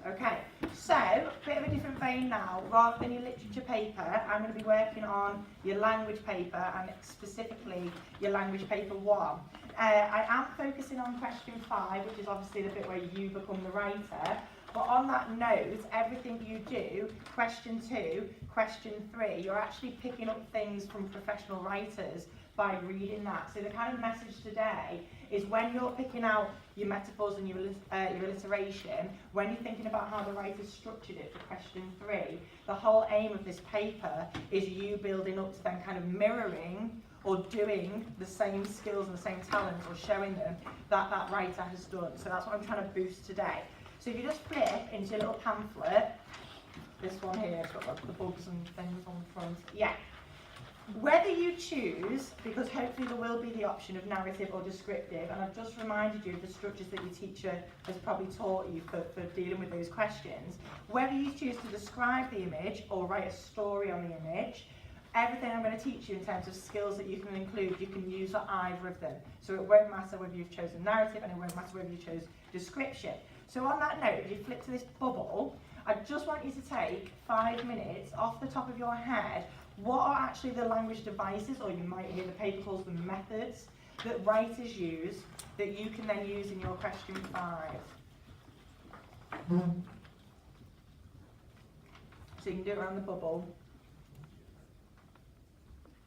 Okay, so a bit of a different vein now. Rather than your literature paper, I'm going to be working on your language paper, and specifically your language paper 1. I am focusing on question 5, which is obviously the bit where you become the writer. But on that note, everything you do, question 2, question 3, you're actually picking up things from professional writers by reading that. So the kind of message today is when you're picking out your metaphors and your alliteration, when you're thinking about how the writer's structured it for question 3, the whole aim of this paper is you building up to then kind of mirroring or doing the same skills and the same talents, or showing them that that writer has done. So that's what I'm trying to boost today. So if you just flip into your little pamphlet, this one here, it's got like the bugs and things on the front. Yeah. Whether you choose, because hopefully there will be the option of narrative or descriptive, and I've just reminded you of the structures that your teacher has probably taught you for dealing with those questions, whether you choose to describe the image or write a story on the image, everything I'm going to teach you in terms of skills that you can include, you can use for either of them. So it won't matter whether you've chosen narrative, and it won't matter whether you chose description. So on that note, if you flip to this bubble, I just want you to take 5 minutes off the top of your head. What are actually the language devices, or you might hear the paper calls them methods, that writers use that you can then use in your question 5? So you can do it around the bubble.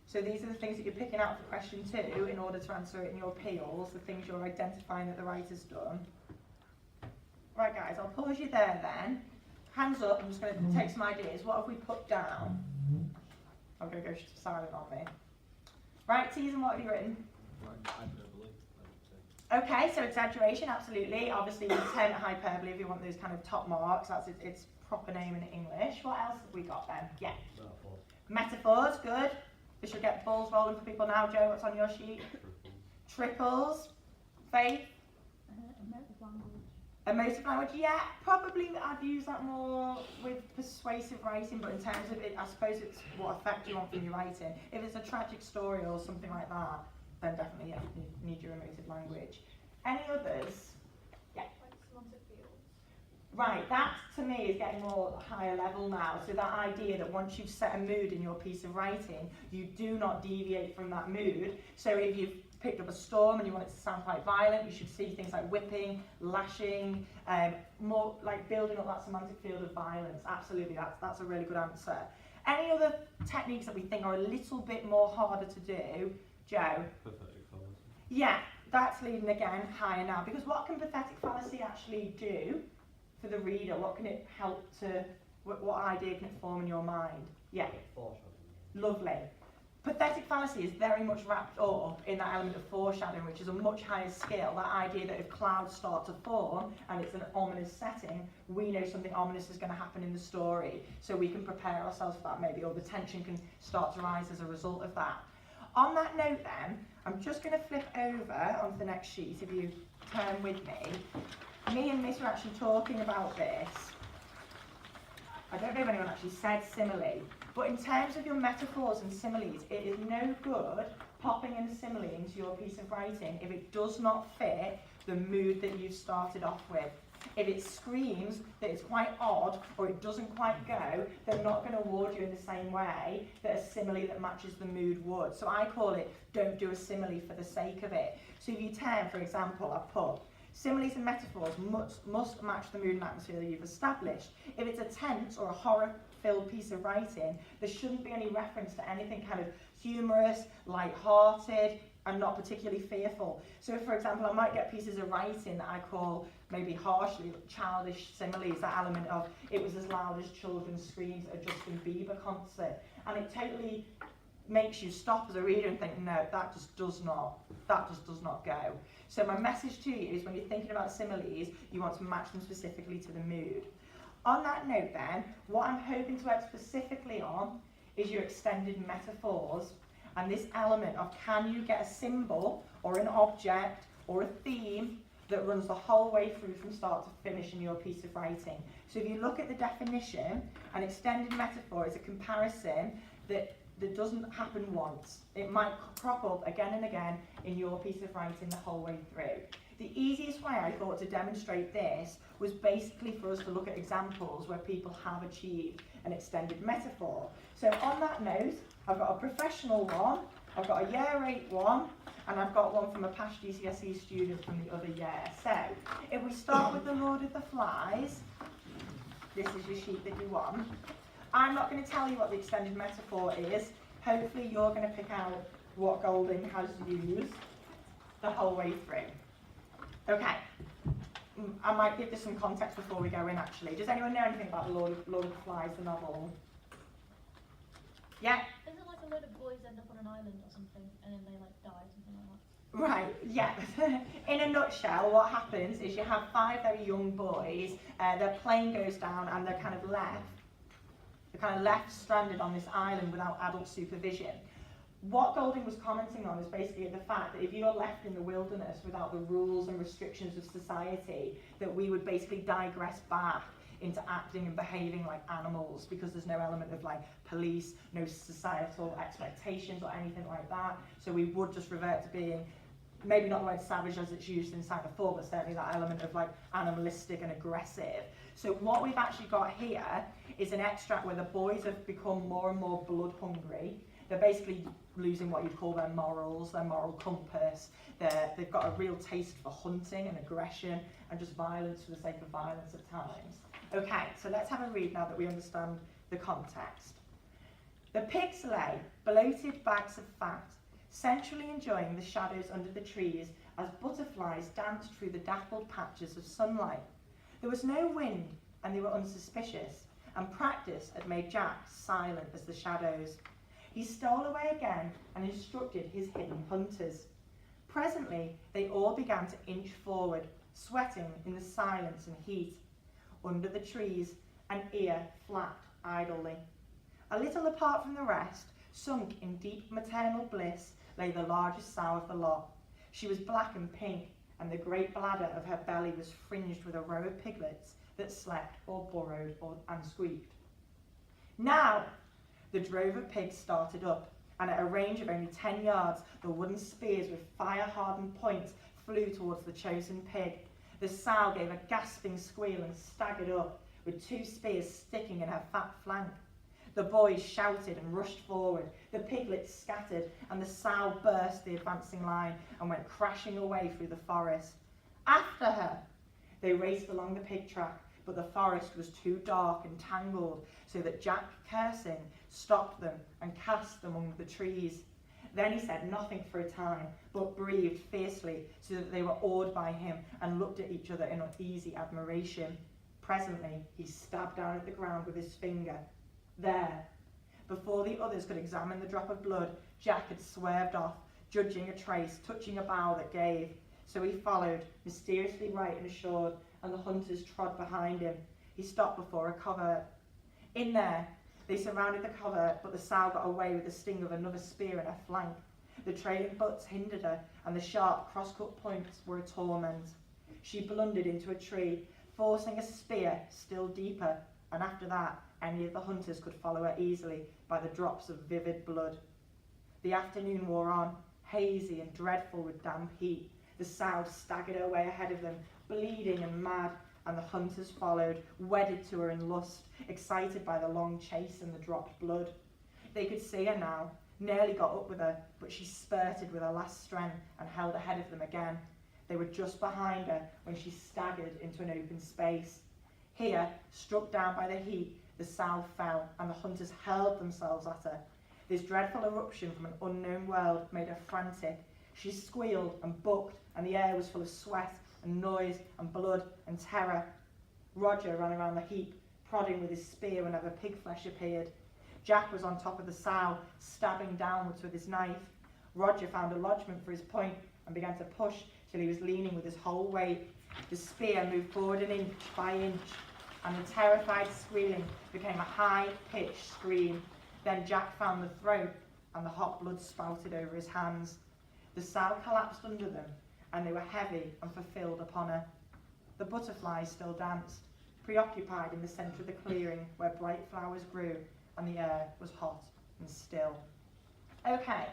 So these are the things that you're picking out for question 2 in order to answer it in your appeals, the things you're identifying that the writer's done. Right guys, I'll pause you there then. Hands up, I'm just going to take some ideas. What have we put down? I'm going to go silent on me. Right, Teason, what have you written? Hyperbole. Okay, so exaggeration, absolutely. Obviously, you term it hyperbole if you want those kind of top marks. That's its proper name in English. What else have we got then? Yeah. Metaphors, good. We should get balls rolling for people now. Joe, what's on your sheet? Triples. Faith? Emotive language, yeah, probably I'd use that more with persuasive writing, but in terms of it, I suppose it's what effect you want from your writing. If it's a tragic story or something like that, then definitely, yeah, you need your emotive language. Any others? Yeah. Like semantic fields. Right, that to me is getting more higher level now. So that idea that once you've set a mood in your piece of writing, you do not deviate from that mood. So if you've picked up a storm and you want it to sound quite violent, you should see things like whipping, lashing, more like building up that semantic field of violence. Absolutely, that's a really good answer. Any other techniques that we think are a little bit more harder to do? Joe? Pathetic fallacy. Yeah, that's leading again higher now, because what can pathetic fallacy actually do for the reader? What can it help to, what idea can it form in your mind? Yeah. Foreshadowing. Lovely. Pathetic fallacy is very much wrapped up in that element of foreshadowing, which is a much higher skill. That idea that if clouds start to form and it's an ominous setting, we know something ominous is going to happen in the story, so we can prepare ourselves for that maybe, or the tension can start to rise as a result of that. On that note then, I'm just going to flip over onto the next sheet if you turn with me. Me and Miss were actually talking about this. I don't know if anyone actually said simile, but in terms of your metaphors and similes, it is no good popping in a simile into your piece of writing if it does not fit the mood that you've started off with. If it screams that it's quite odd or it doesn't quite go, they're not going to award you in the same way that a simile that matches the mood would. So I call it, don't do a simile for the sake of it. So if you turn, for example, I've put, similes and metaphors must match the mood and atmosphere that you've established. If it's a tense or a horror-filled piece of writing, there shouldn't be any reference to anything kind of humorous, light-hearted, and not particularly fearful. So, for example, I might get pieces of writing that I call maybe harshly childish similes, that element of it was as loud as children's screams at a Justin Bieber concert, and it totally makes you stop as a reader and think, no, that just does not go. So my message to you is when you're thinking about similes, you want to match them specifically to the mood. On that note then, what I'm hoping to work specifically on is your extended metaphors, and this element of can you get a symbol or an object or a theme that runs the whole way through from start to finish in your piece of writing. So if you look at the definition, an extended metaphor is a comparison that that doesn't happen once. It might crop up again and again in your piece of writing the whole way through. The easiest way I thought to demonstrate this was basically for us to look at examples where people have achieved an extended metaphor. So on that note, I've got a professional one, I've got a year 8 one, and I've got one from a past GCSE student from the other year. So if we start with the Lord of the Flies, this is your sheet that you want. I'm not going to tell you what the extended metaphor is. Hopefully you're going to pick out what Golding has used the whole way through. Okay, I might give this some context before we go in actually. Does anyone know anything about the Lord of the Flies, the novel? Yeah? Isn't it like a load of boys end up on an island or something and then they like die or something like that? Right, yeah. In a nutshell, what happens is you have 5 very young boys, their plane goes down and they're kind of left stranded on this island without adult supervision. What Golding was commenting on is basically the fact that if you're left in the wilderness without the rules and restrictions of society, that we would basically digress back into acting and behaving like animals because there's no element of like police, no societal expectations or anything like that. So we would just revert to being, maybe not the word savage as it's used in Cyber 4, but certainly that element of like animalistic and aggressive. So what we've actually got here is an extract where the boys have become more and more blood hungry. They're basically losing what you'd call their morals, their moral compass. They've got a real taste for hunting and aggression and just violence for the sake of violence at times. Okay, so let's have a read now that we understand the context. The pigs lay, bloated bags of fat, centrally enjoying the shadows under the trees as butterflies danced through the dappled patches of sunlight. There was no wind and they were unsuspicious, and practice had made Jack silent as the shadows. He stole away again and instructed his hidden hunters. Presently, they all began to inch forward, sweating in the silence and heat. Under the trees, an ear flapped idly. A little apart from the rest, sunk in deep maternal bliss, lay the largest sow of the lot. She was black and pink, and the great bladder of her belly was fringed with a row of piglets that slept or burrowed and squeaked. Now, the drove of pigs started up, and at a range of only 10 yards, the wooden spears with fire-hardened points flew towards the chosen pig. The sow gave a gasping squeal and staggered up, with 2 spears sticking in her fat flank. The boys shouted and rushed forward. The piglets scattered, and the sow burst the advancing line and went crashing away through the forest. After her! They raced along the pig track, but the forest was too dark and tangled, so that Jack, cursing, stopped them and cast them among the trees. Then he said nothing for a time, but breathed fiercely, so that they were awed by him and looked at each other in uneasy admiration. Presently, he stabbed down at the ground with his finger. There. Before the others could examine the drop of blood, Jack had swerved off, judging a trace, touching a bough that gave. So he followed, mysteriously right and assured, and the hunters trod behind him. He stopped before a covert. In there, they surrounded the covert, but the sow got away with the sting of another spear in her flank. The trailing butts hindered her, and the sharp cross-cut points were a torment. She blundered into a tree, forcing a spear still deeper, and after that, any of the hunters could follow her easily by the drops of vivid blood. The afternoon wore on, hazy and dreadful with damp heat. The sow staggered her way ahead of them, bleeding and mad, and the hunters followed, wedded to her in lust, excited by the long chase and the dropped blood. They could see her now, nearly got up with her, but she spurted with her last strength and held ahead of them again. They were just behind her when she staggered into an open space. Here, struck down by the heat, the sow fell, and the hunters hurled themselves at her. This dreadful eruption from an unknown world made her frantic. She squealed and bucked, and the air was full of sweat and noise and blood and terror. Roger ran around the heap, prodding with his spear whenever pig flesh appeared. Jack was on top of the sow, stabbing downwards with his knife. Roger found a lodgment for his point and began to push till he was leaning with his whole weight. The spear moved forward an inch by inch, and the terrified squealing became a high-pitched scream. Then Jack found the throat, and the hot blood spouted over his hands. The sow collapsed under them, and they were heavy and fulfilled upon her. The butterflies still danced, preoccupied in the centre of the clearing where bright flowers grew, and the air was hot and still. Okay,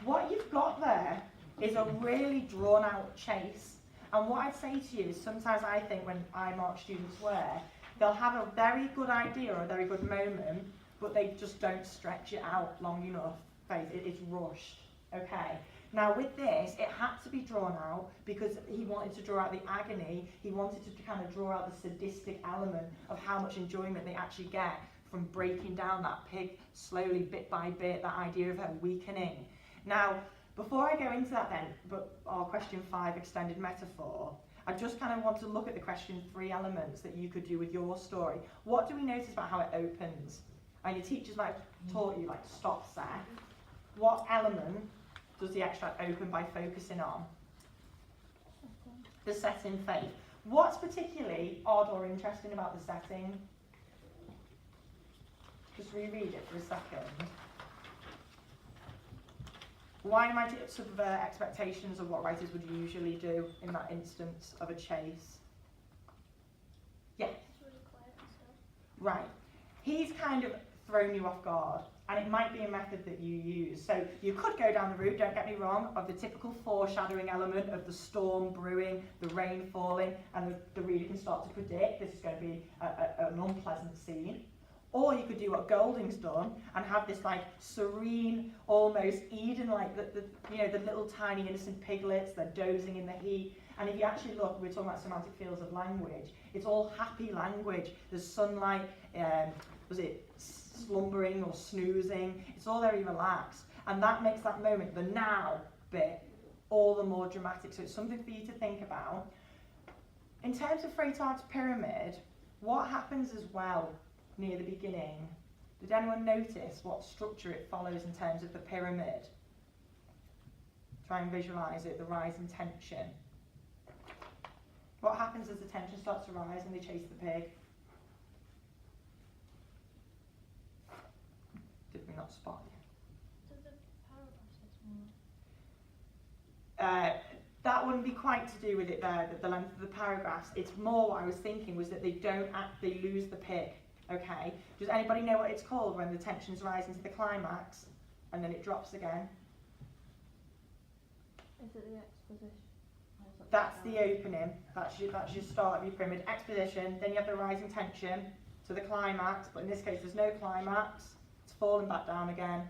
what you've got there is a really drawn out chase. And what I'd say to you is sometimes I think when I mark students where they'll have a very good idea or a very good moment, but they just don't stretch it out long enough. It's rushed. Okay. Now with this, it had to be drawn out because he wanted to draw out the agony. He wanted to kind of draw out the sadistic element of how much enjoyment they actually get from breaking down that pig slowly, bit by bit, that idea of her weakening. Now, before I go into that then, but our question 5, extended metaphor, I just kind of want to look at the question 3 elements that you could do with your story. What do we notice about how it opens? And your teachers might have taught you, like, stop set. What element does the extract open by focusing on? The setting faith. What's particularly odd or interesting about the setting? Just reread it for a second. Why might it subvert expectations of what writers would usually do in that instance of a chase? Yeah. It's really quiet and stuff. Right. He's kind of thrown you off guard, and it might be a method that you use. So you could go down the route, don't get me wrong, of the typical foreshadowing element of the storm brewing, the rain falling, and the reader can start to predict this is going to be an unpleasant scene. Or you could do what Golding's done and have this like serene, almost Eden-like, the little tiny innocent piglets, they're dozing in the heat. And if you actually look, we're talking about semantic fields of language, it's all happy language. There's sunlight, was it slumbering or snoozing? It's all very relaxed. And that makes that moment, the now bit, all the more dramatic. So it's something for you to think about. In terms of Freytag's pyramid, what happens as well near the beginning? Did anyone notice what structure it follows in terms of the pyramid? Try and visualise it, the rise in tension. What happens as the tension starts to rise and they chase the pig? Did we not spot you? Does the paragraphs get smaller? That wouldn't be quite to do with it there, the length of the paragraphs. It's more what I was thinking was that they lose the pig. Okay, does anybody know what it's called when the tension's rising to the climax and then it drops again? Is it the exposition? That's the opening. That's your start of your pyramid. Exposition, then you have the rising tension to the climax, but in this case there's no climax. It's falling back down again.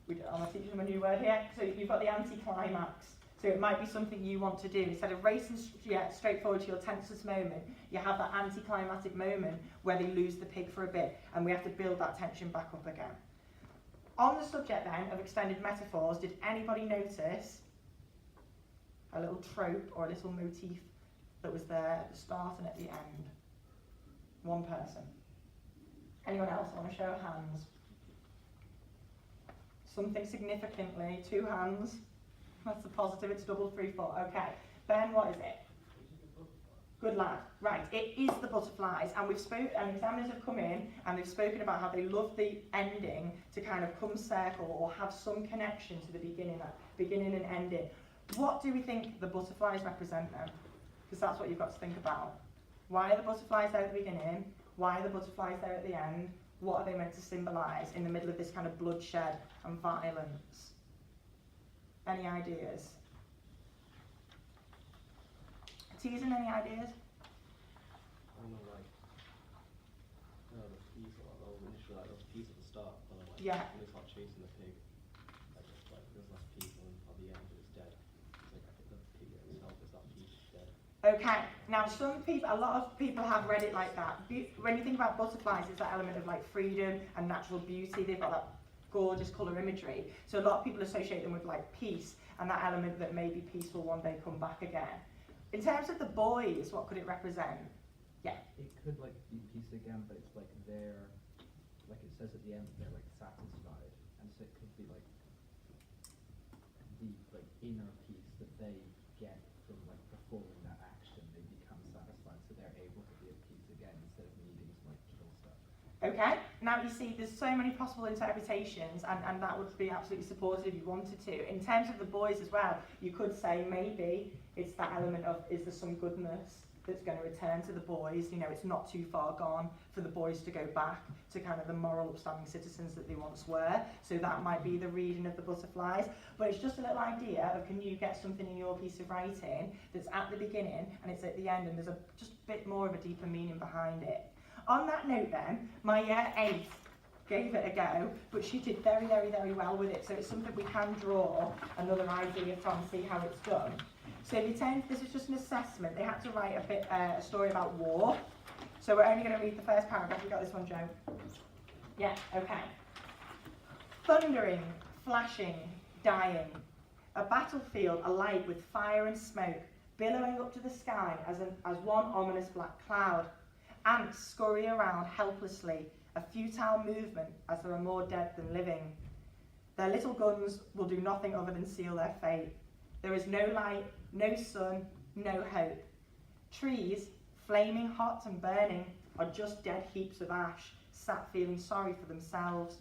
I'm going to teach them a new word here. So you've got the anti-climax. So it might be something you want to do. Instead of racing straight forward to your tensest moment, you have that anticlimactic moment where they lose the pig for a bit, and we have to build that tension back up again. On the subject then of extended metaphors, did anybody notice a little trope or a little motif that was there at the start and at the end? One person. Anyone else want to show of hands? Something significantly, 2 hands. That's a positive, it's double 3, 4. Okay, Ben, what is it? Good lad. Right, it is the butterflies, and examiners have come in and they've spoken about how they love the ending to kind of come circle or have some connection to the beginning and ending. What do we think the butterflies represent then? Because that's what you've got to think about. Why are the butterflies there at the beginning? Why are the butterflies there at the end? What are they meant to symbolise in the middle of this kind of bloodshed and violence? Any ideas? Teasing, any ideas? I don't know, like, the piece, those initially, like, those pieces at the start, and then, like, Yeah. when they start chasing the pig, like, just, like, there's less piece, and at the end, it's dead. It's like, I think the pig itself is that piece is dead. Okay, now a lot of people have read it like that. When you think about butterflies, it's that element of like freedom and natural beauty. They've got that gorgeous colour imagery. So a lot of people associate them with like peace and that element that maybe peace will one day come back again. In terms of the boys, what could it represent? Yeah. It could like be peace again, but it's like they're, like it says at the end, they're like satisfied, and so it could be like the like inner peace that they get from like performing that action. They become satisfied, so they're able to be at peace again instead of needing to like kill stuff. Okay, now you see there's so many possible interpretations, and that would be absolutely supported if you wanted to. In terms of the boys as well, you could say maybe it's that element of, is there some goodness? that's going to return to the boys. You know, it's not too far gone for the boys to go back to kind of the moral, upstanding citizens that they once were. So that might be the reading of the butterflies. But it's just a little idea of, can you get something in your piece of writing that's at the beginning and it's at the end, and there's just a bit more of a deeper meaning behind it. On that note then, my year 8 gave it a go, but she did very, very, very well with it. So it's something we can draw another idea from, see how it's done. So if you turn, this is just an assessment. They had to write a story about war. So we're only going to read the first paragraph. You got this one, Joe? Yeah, okay. Thundering, flashing, dying. A battlefield alight with fire and smoke, billowing up to the sky as one ominous black cloud. Ants scurry around helplessly, a futile movement as there are more dead than living. Their little guns will do nothing other than seal their fate. There is no light, no sun, no hope. Trees, flaming hot and burning, are just dead heaps of ash, sat feeling sorry for themselves.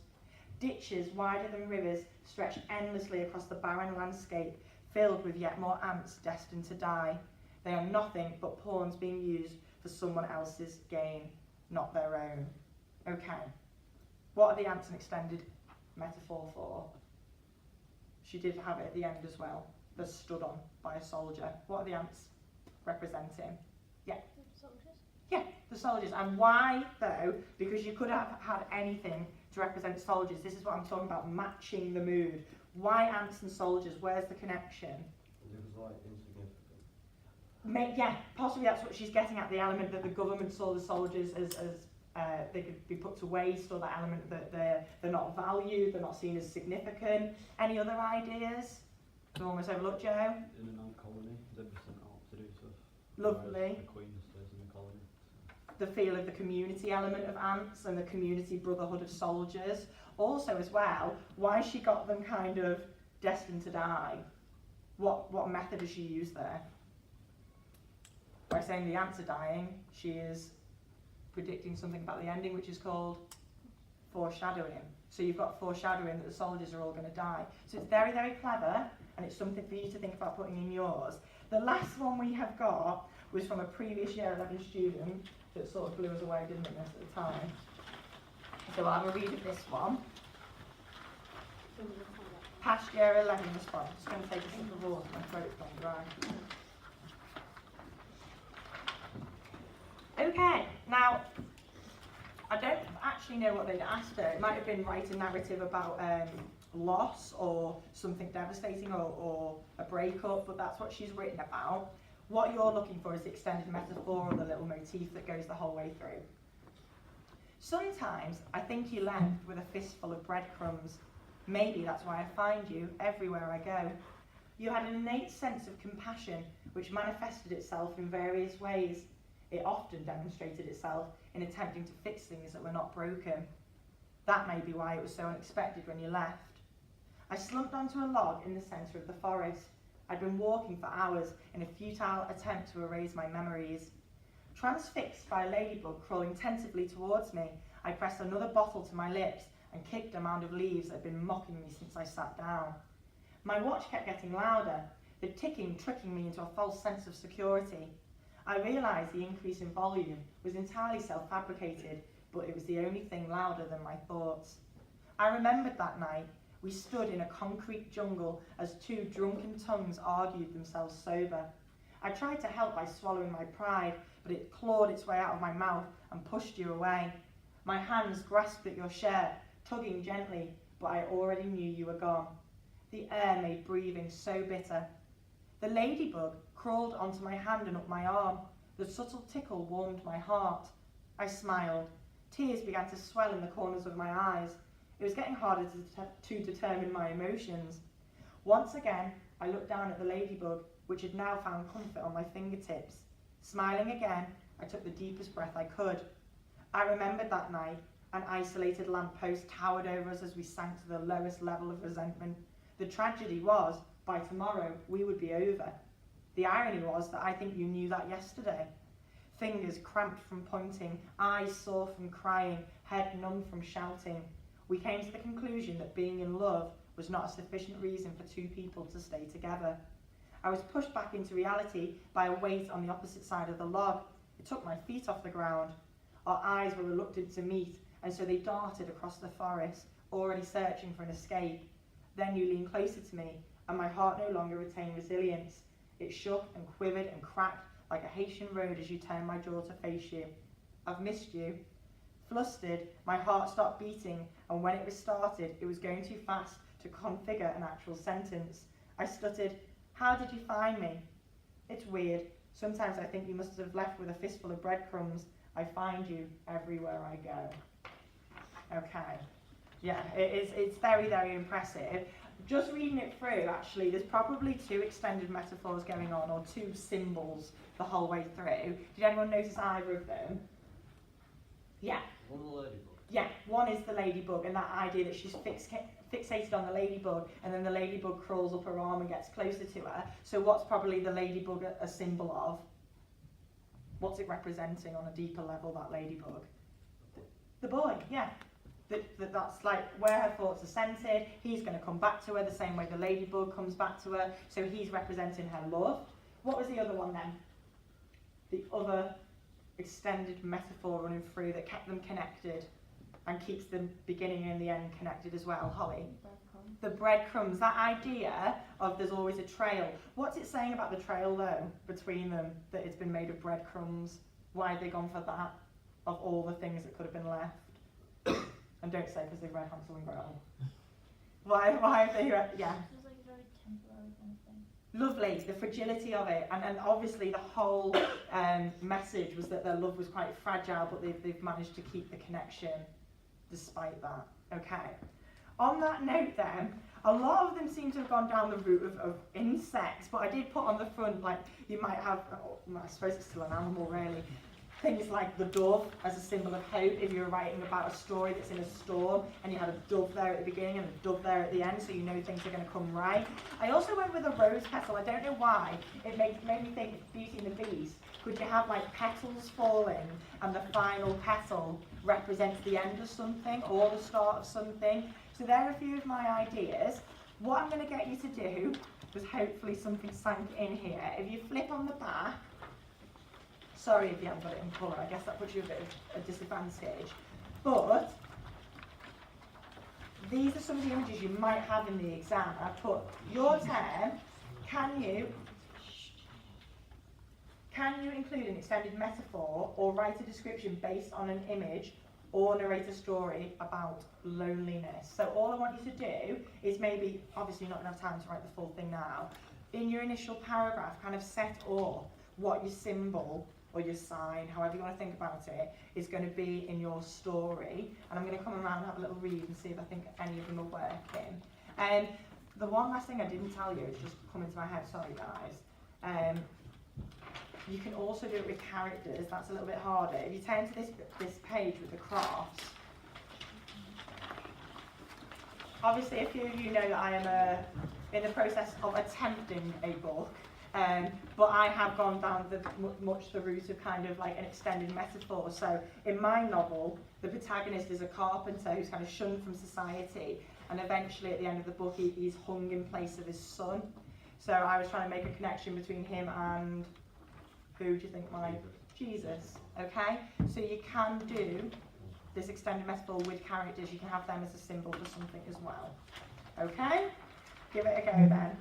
Ditches wider than rivers stretch endlessly across the barren landscape, filled with yet more ants destined to die. They are nothing but pawns being used for someone else's gain, not their own. Okay, what are the ants an extended metaphor for? She did have it at the end as well. They're stood on by a soldier. What are the ants representing? Yeah. The soldiers. Yeah, the soldiers. And why, though? Because you could have had anything to represent soldiers. This is what I'm talking about, matching the mood. Why ants and soldiers? Where's the connection? It was like insignificant. Yeah, possibly that's what she's getting at, the element that the government saw the soldiers as they could be put to waste, or that element that they're not valued, they're not seen as significant. Any other ideas? We've almost overlooked, Joe. In an ant colony, they'd be sent out to do stuff. Lovely. Whereas the queen stays in the colony. The feel of the community element of ants and the community brotherhood of soldiers. Also as well, why she got them kind of destined to die. What method does she use there? By saying the ants are dying, she is predicting something about the ending, which is called foreshadowing. So you've got foreshadowing that the soldiers are all going to die. So it's very, very clever, and it's something for you to think about putting in yours. The last one we have got was from a previous year 11 student that sort of blew us away, didn't it, at the time? So I'll have a read of this one. Past year 11 response. It's going to take a sip of water, my throat's gone dry. Okay, now, I don't actually know what they'd asked her. It might have been write a narrative about loss or something devastating, or a breakup, but that's what she's written about. What you're looking for is the extended metaphor or the little motif that goes the whole way through. Sometimes I think you left with a fistful of breadcrumbs. Maybe that's why I find you everywhere I go. You had an innate sense of compassion which manifested itself in various ways. It often demonstrated itself in attempting to fix things that were not broken. That may be why it was so unexpected when you left. I slumped onto a log in the centre of the forest. I'd been walking for hours in a futile attempt to erase my memories. Transfixed by a ladybug crawling tentatively towards me, I pressed another bottle to my lips and kicked a mound of leaves that had been mocking me since I sat down. My watch kept getting louder, the ticking tricking me into a false sense of security. I realised the increase in volume was entirely self-fabricated, but it was the only thing louder than my thoughts. I remembered that night. We stood in a concrete jungle as two drunken tongues argued themselves sober. I tried to help by swallowing my pride, but it clawed its way out of my mouth and pushed you away. My hands grasped at your shirt, tugging gently, but I already knew you were gone. The air made breathing so bitter. The ladybug crawled onto my hand and up my arm. The subtle tickle warmed my heart. I smiled. Tears began to swell in the corners of my eyes. It was getting harder to determine my emotions. Once again, I looked down at the ladybug, which had now found comfort on my fingertips. Smiling again, I took the deepest breath I could. I remembered that night. An isolated lamppost towered over us as we sank to the lowest level of resentment. The tragedy was, by tomorrow, we would be over. The irony was that I think you knew that yesterday. Fingers cramped from pointing, eyes sore from crying, head numb from shouting. We came to the conclusion that being in love was not a sufficient reason for two people to stay together. I was pushed back into reality by a weight on the opposite side of the log. It took my feet off the ground. Our eyes were reluctant to meet, and so they darted across the forest, already searching for an escape. Then you leaned closer to me, and my heart no longer retained resilience. It shook and quivered and cracked like a Haitian road as you turned my jaw to face you. I've missed you. Flustered, my heart stopped beating, and when it restarted, it was going too fast to configure an actual sentence. I stuttered, "How did you find me?" It's weird. Sometimes I think you must have left with a fistful of breadcrumbs. I find you everywhere I go. Okay. Yeah, it's very, very impressive. Just reading it through, actually, there's probably 2 extended metaphors going on, or 2 symbols the whole way through. Did anyone notice either of them? Yeah. One of the ladybug. Yeah, one is the ladybug, and that idea that she's fixated on the ladybug, and then the ladybug crawls up her arm and gets closer to her. So what's probably the ladybug a symbol of? What's it representing on a deeper level, that ladybug? The boy, yeah. That's like where her thoughts are centered. He's going to come back to her the same way the ladybug comes back to her. So he's representing her love. What was the other one then? The other extended metaphor running through that kept them connected and keeps the beginning and the end connected as well, Holly? Breadcrumbs. The breadcrumbs, that idea of there's always a trail. What's it saying about the trail though, between them, that it's been made of breadcrumbs? Why have they gone for that, of all the things that could have been left? And don't say because they've read Hansel and Gretel. Why have they read, yeah. It was like a very temporary kind of thing. Lovely, the fragility of it, and obviously the whole message was that their love was quite fragile, but they've managed to keep the connection despite that. Okay. On that note then, a lot of them seem to have gone down the route of insects, but I did put on the front, like, you might have, I suppose it's still an animal really, things like the dove as a symbol of hope. If you're writing about a story that's in a storm and you had a dove there at the beginning and a dove there at the end, so you know things are going to come right. I also went with a rose petal. I don't know why. It made me think of Beauty and the Beast. Could you have like petals falling and the final petal represents the end of something or the start of something? So there are a few of my ideas. What I'm going to get you to do was hopefully something sank in here. If you flip on the back, sorry if you haven't got it in colour, I guess that puts you a bit of a disadvantage. But these are some of the images you might have in the exam. I put your term, can you include an extended metaphor or write a description based on an image or narrate a story about loneliness? So all I want you to do is maybe, obviously you're not going to have time to write the full thing now, in your initial paragraph kind of set up what your symbol or your sign, however you want to think about it, is going to be in your story. And I'm going to come around and have a little read and see if I think any of them are working. And the one last thing I didn't tell you, it's just come into my head, sorry guys. You can also do it with characters, that's a little bit harder. If you turn to this page with the crafts, obviously a few of you know that I am in the process of attempting a book. But I have gone down much the route of kind of like an extended metaphor. So in my novel, the protagonist is a carpenter who's kind of shunned from society, and eventually at the end of the book he's hung in place of his son. So I was trying to make a connection between him and, who do you think might? Jesus. Okay? So you can do this extended metaphor with characters. You can have them as a symbol for something as well. Okay? Give it a go then.